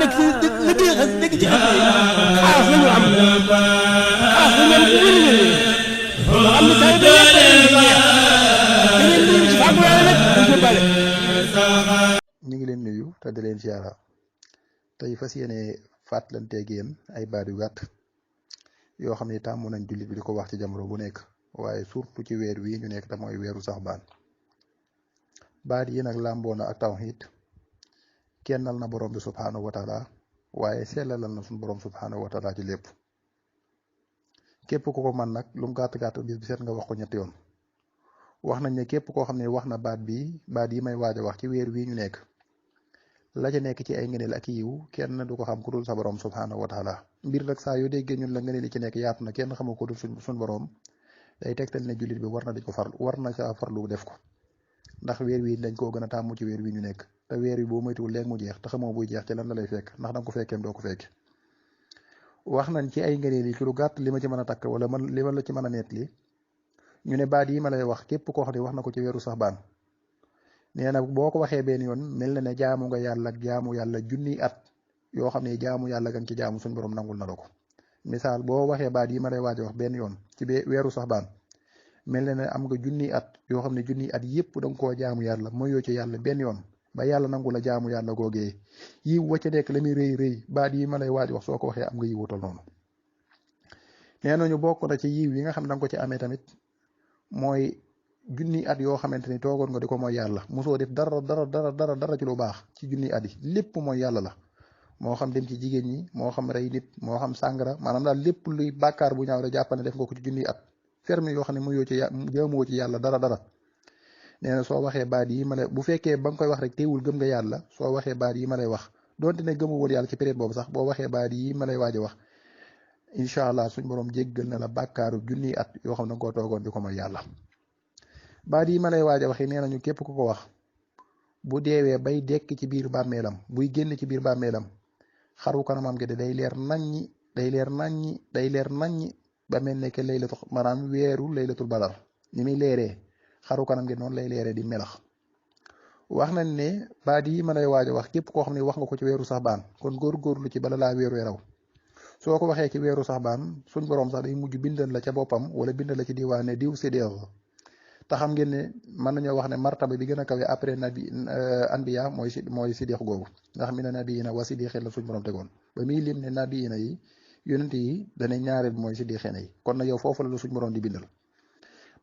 nekk ci liggéey xas nekk ci xas yi xaas la ñu am xaas la ñu am ci biir nga xam ne saa yu bëri da ngeen di ci fàggu yàlla nag duñ ko bale. ñu ngi leen nuyu te di leen ziara tey fas yéene fàttalanteeg yéen ay baat yu gàtt yoo xam ne tàmm nañ jullit bi di ko wax ci jamono bu nekk waaye surtout ci weer wii ñu nekk te mooy weeru saxbaan. baat yi nag làmboo na ak tawhid kennal na borom bi subhaanahu wa taala waaye sellalal na suñu borom subhaanahu wa taala ci lépp. képp ku ko man nag lu mu gàtt gàtt bis bi seet nga wax ko ñetti yoon. wax nañ ne képp koo xam ne wax na baat yi may waaj a wax ci weer wii ñu nekk la ca nekk ci ay ngëneel ak yiw kenn du ko xam ku dul sa borom subhaanahu wa taala. mbir nag saa yoo déggee ñun la ngëneel li ci nekk yaatu na kenn xamu ko dul suñ borom day tegtal ne jullit bi war na di ko farlu war na ca farlu def ko ndax weer wi dañ koo gën a tàmmu ci weer wi ñu nekk te weer wi boo moytuwul léegi mu jeex te xamoo buy jeex ci lan la lay fekk ndax danga ko fekkeem doo ko fekk. wax nañ ci ay ngëneel yi ci lu gàtt li ma ci mën a takk wala li ma la ci mën a nettali ñu ne baat yi ma lay wax képp koo xam ne wax na ko ci weeru saxbaan nee na boo ko waxee benn yoon mel na ne jaamu nga yàlla jaamu yàlla junniy at yoo xam ne jaamu yàlla gan ci jaamu suñ borom nangul na la ko. misaal boo waxee baat yi ma lay waaj a wax benn yoon ci weeru saxbaan mel na ne am nga junniy at yoo xam ne junniy at yépp da nga koo jaamu yàlla moyoo ci yàlla benn yoon ba yàlla nangu la jaamu yàlla googee yiw wa ca nekk la muy rëy rëy baat yi ma lay waaj wax soo ko waxee am nga yiw wutal noonu. nee nañu bokk na ci yiw yi nga xam ne da nga ko ci amee tamit mooy junniy at yoo xamante ni toogoon nga di ko mooy yàlla mosoo def dara ci lu baax ci junniy at yi lépp mooy yàlla la. moo xam dem ci jigéen ñi moo xam rey nit moo xam sàngara maanaam daal lépp luy bàkkaar bu ñaaw rek jàppane def nga ko ci junniy at ferme yoo xam ne muyoo ci jaamuwoo ci yàlla dara. nee na soo waxee baat yi ma lay bu fekkee ba nga koy wax rek teewul gëm nga yàlla soo waxee baat yi ma lay wax donte ne gëmu woon yàlla ci période boobu sax boo waxee baat yi ma lay waaj a wax incha allah suñ borom jéggal na la bàkkaaru junniy at yoo xam ne nga koo toogoon di ko mooy yàlla. baat yi ma lay waaj a wax yi nee nañu képp ku ko wax bu deewee bay dekk ci biir bàmmeelam buy génn ci biir bàmmeelam xaru kanamam gi de day leer naññi ba mel ne que maanaam weeru laylatul badar ni muy leeree xaru kanam gi noonu lay leeree di melax. wax nañ ne baat yi ma lay waaj a wax képp koo xam ne wax nga ko ci weeru saxbaan kon góorgóorlu ci bala laa weeru raw soo ko waxee ci weeru saxbaan suñ borom sax day mujj bindal la ca boppam wala bindal la ci diwaane diw sédéer te xam ngeen ne mën nañoo wax ne martaba bi gën a kawe après anbiya mooy siddiq googu ndax mi ne nabiyina wa siddiqin la suñ borom tegoon ba muy lim ne nabiyina yi yonent yi danañ ñaareel mooy siddiqina yi kon nag yow foofu la suñ borom di bindal.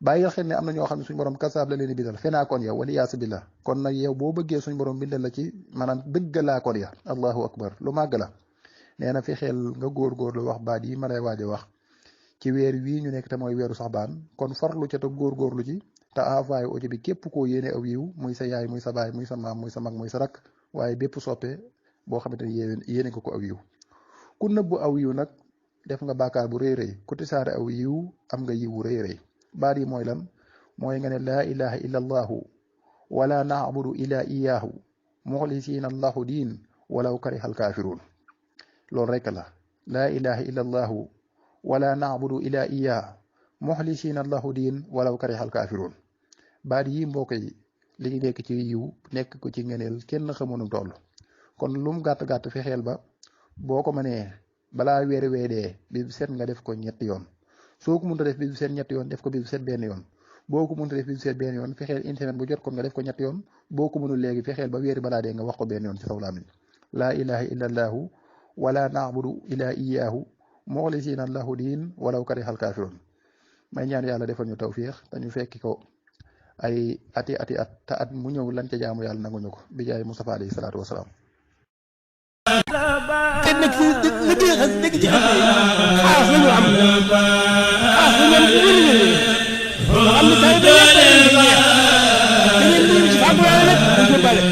bàyyi xel ne am na ñoo xam ne suñ borom kasaab la leen di bindal fenaa kon yow wala yaasu billah kon nag yow boo bëggee suñ borom bindal la ci maanaam dëggalaa kon ya allahu akbar lu màgg la. nee na fi xel nga góorgóorlu wax baat yi ma lay waaj a wax ci weer wii ñu nekk te mooy weeru saxbaan kon farlu ca te góorgóorlu ci te envoyé audio bi képp koo yéene aw yiw muy sa yaay muy sa baay muy sa maam muy sa mag muy sa rak waaye bépp soppe boo xamante ne yéene nga ko aw yiw. ku nëbbu aw yiw nag def nga bàkkaar bu rëy ku tisaare aw yiw am nga yiw bu rëy baat yi mooy lan mooy nga ne laa ilaha illa allahu wala naabudu ila iyaahu muxlisiina allahu diin walaw karihal kaafiruun loolu rek la laa ilaha illa allahu wala naabudu ila iyaah muxlisiina allahu diin walaw karihal kaafiruun. baat yi mbokk yi li nekk ci yiw nekk ko ci ngëneel kenn xamunum toll kon lum gàtt fexeel ba boo ko mënee balaa weer weedee bi set nga def ko ñetti yoon soo ko mënta def bis bu seet ñetti yoon def ko bis bu seet benn yoon boo ko mënta def bis bu seet benn yoon fexeel internet bu jot kon nga def ko ñetti yoon boo ko mënul léegi fexeel ba weeri balaa dee nga wax ko benn yoon ci saw làmmiñ laa ilaha illa allahu wala naabudu ila iyaahu muxlisiina lahu diin walaw karihal kaafiruun. may ñaan yàlla defal ñu tawfiix te ñu fekki ko ay ati at te at mu ñëw lan ca jaamu yàlla nanguñu ko bi jaay Mustafa alayhi salaatu wasalaam. te nekk ci liggéey xas nekk ci xas yi xaas la ñu am xaas la ñu am ci biir nga xam ne saa yu bëri da ngeen di ci fàggu yàlla nag duñ ko bale.